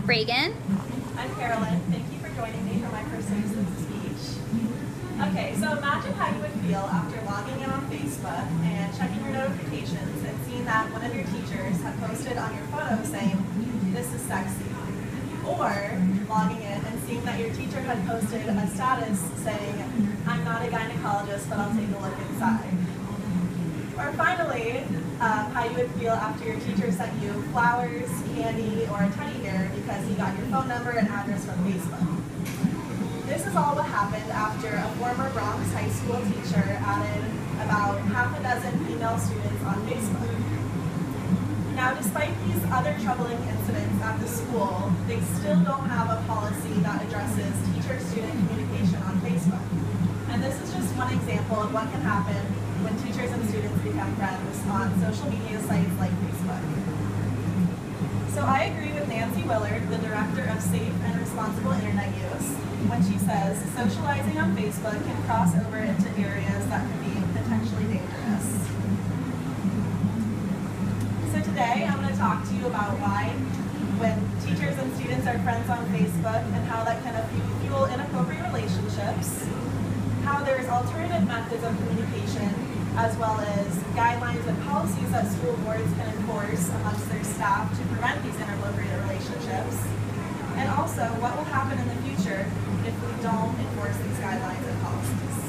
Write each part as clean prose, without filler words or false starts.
Reagan. I'm Carolyn. Thank you for joining me for my Persuasive Speech. Okay, so imagine how you would feel after logging in on Facebook and checking your notifications and seeing that one of your teachers had posted on your photo saying, "This is sexy." Or logging in and seeing that your teacher had posted a status saying, "I'm not a gynecologist, but I'll take a look inside." Or finally, how you would feel after your teacher sent you flowers, candy, or a teddy bear because he got your phone number and address from Facebook. This is all what happened after a former Bronx high school teacher added about half a dozen female students on Facebook. Now, despite these other troubling incidents at the school, they still don't have a policy that addresses teacher-student communication on Facebook. And this is just one example of what can happen when teachers and students become friends on social media sites like Facebook. So I agree with Nancy Willard, the director of Safe and Responsible Internet Use, when she says socializing on Facebook can cross over into areas that can be potentially dangerous. So today I'm going to talk to you about why, when teachers and students are friends on Facebook, and how that can fuel inappropriate relationships, how there's alternative methods of communication, as well as guidelines and policies that school boards can enforce amongst their staff to prevent these inappropriate relationships, and also what will happen in the future if we don't enforce these guidelines and policies.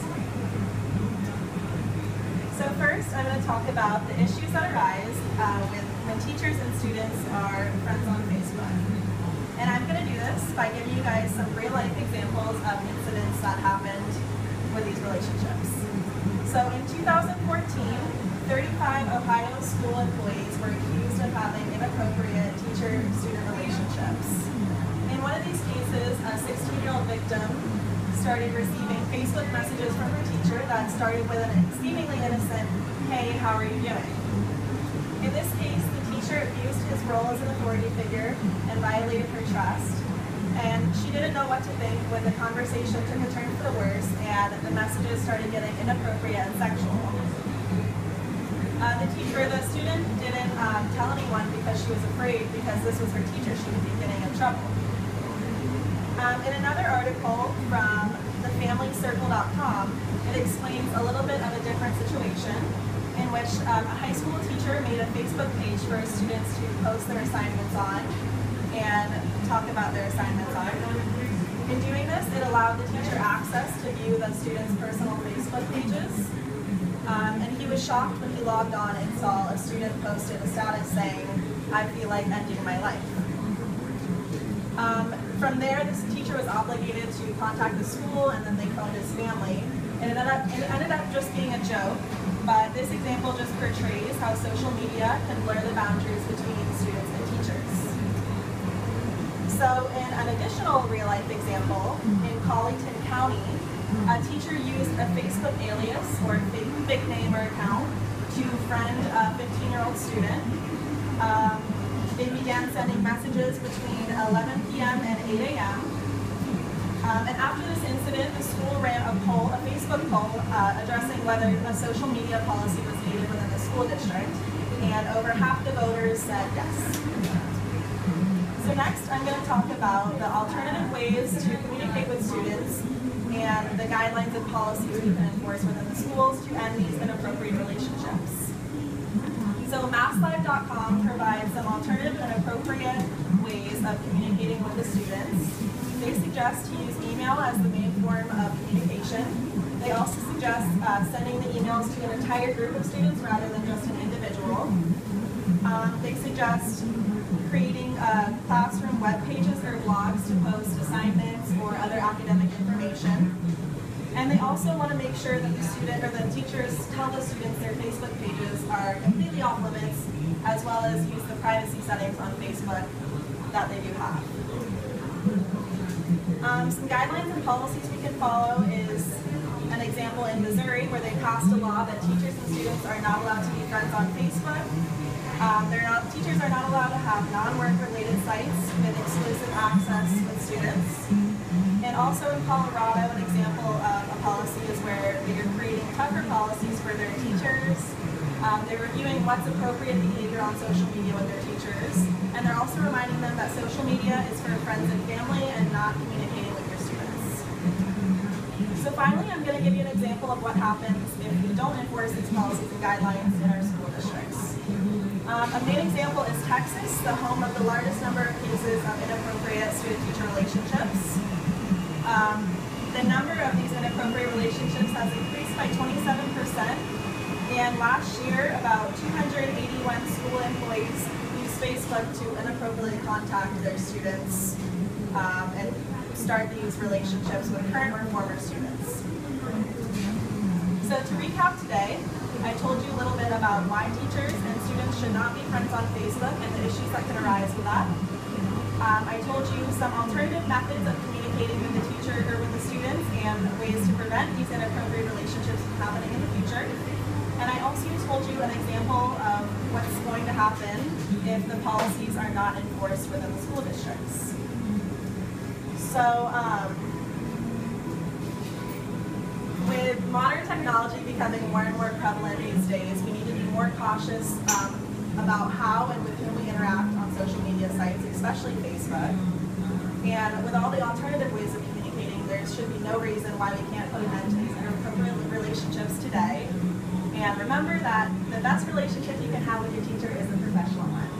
So first, I'm going to talk about the issues that arise when teachers and students are friends on Facebook. And I'm going to do this by giving you guys some real-life examples of incidents that happened with these relationships. So in 2014, 35 Ohio school employees were accused of having inappropriate teacher-student relationships. In one of these cases, a 16-year-old victim started receiving Facebook messages from her teacher that started with a seemingly innocent, "Hey, how are you doing?" In this case, the teacher abused his role as an authority figure and violated her trust. And she didn't know what to think when the conversation took a turn for the worse and the messages started getting inappropriate and sexual. The student didn't tell anyone because she was afraid, because this was her teacher, she would be getting in trouble. In another article from thefamilycircle.com, it explains a little bit of a different situation in which a high school teacher made a Facebook page for students to post their assignments on and talk about their assignments on. In doing this, it allowed the teacher access to view the students' personal Facebook pages. And he was shocked when he logged on and saw a student posted a status saying, "I feel like ending my life." From there, this teacher was obligated to contact the school, and then they phoned his family. And it ended up just being a joke, but this example just portrays how social media can blur the boundaries between students and teachers. So in an additional real-life example, in Collington County, a teacher used a Facebook alias or fake name or account to friend a 15-year-old student. They began sending messages between 11 p.m. and 8 a.m. And after this incident, the school ran a Facebook poll addressing whether a social media policy was needed within the school district, and over half the voters said yes. So next, I'm going to talk about the alternative ways to communicate with students and the guidelines and policies we can enforce within the schools to end these inappropriate relationships. So masslive.com provides some alternative and appropriate ways of communicating with the students. They suggest to use email as the main form of communication. They also suggest sending the emails to an entire group of students rather than just an individual. They suggest creating classroom web pages or blogs to post assignments or other academic information. And they also want to make sure that the student or the teachers tell the students their Facebook pages are completely off limits, as well as use the privacy settings on Facebook that they do have. Some guidelines and policies we can follow is an example in Missouri where they passed a law that teachers and students are not allowed to be friends on Facebook. Teachers are not allowed to have non-work related sites with exclusive access with students. And also in Colorado, an example of a policy is where they're creating tougher policies for their teachers, They're reviewing what's appropriate behavior on social media with their teachers, and they're also reminding them that social media is for friends and family and not communicating with your students. So finally, I'm going to give you an example of what happens if we don't enforce these policies and guidelines in our school districts. A main example is Texas, the home of the largest number of cases of inappropriate student-teacher relationships. The number of these inappropriate relationships has increased by 27%, and last year about 281 school employees used Facebook to inappropriately contact their students and start these relationships with current or former students. So to recap today, I told you a little bit about why teachers and students should not be friends on Facebook and the issues that can arise with that. I told you some alternative methods of communicating with the teacher or with the students and ways to prevent these inappropriate relationships from happening in the future. And I also told you an example of what's going to happen if the policies are not enforced within the school districts. So, with modern technology becoming more and more prevalent these days, we need to be more cautious about how and with whom we interact on social media sites, especially Facebook. And with all the alternative ways of communicating, there should be no reason why we can't put an end to these inappropriate relationships today. And remember that the best relationship you can have with your teacher is a professional one.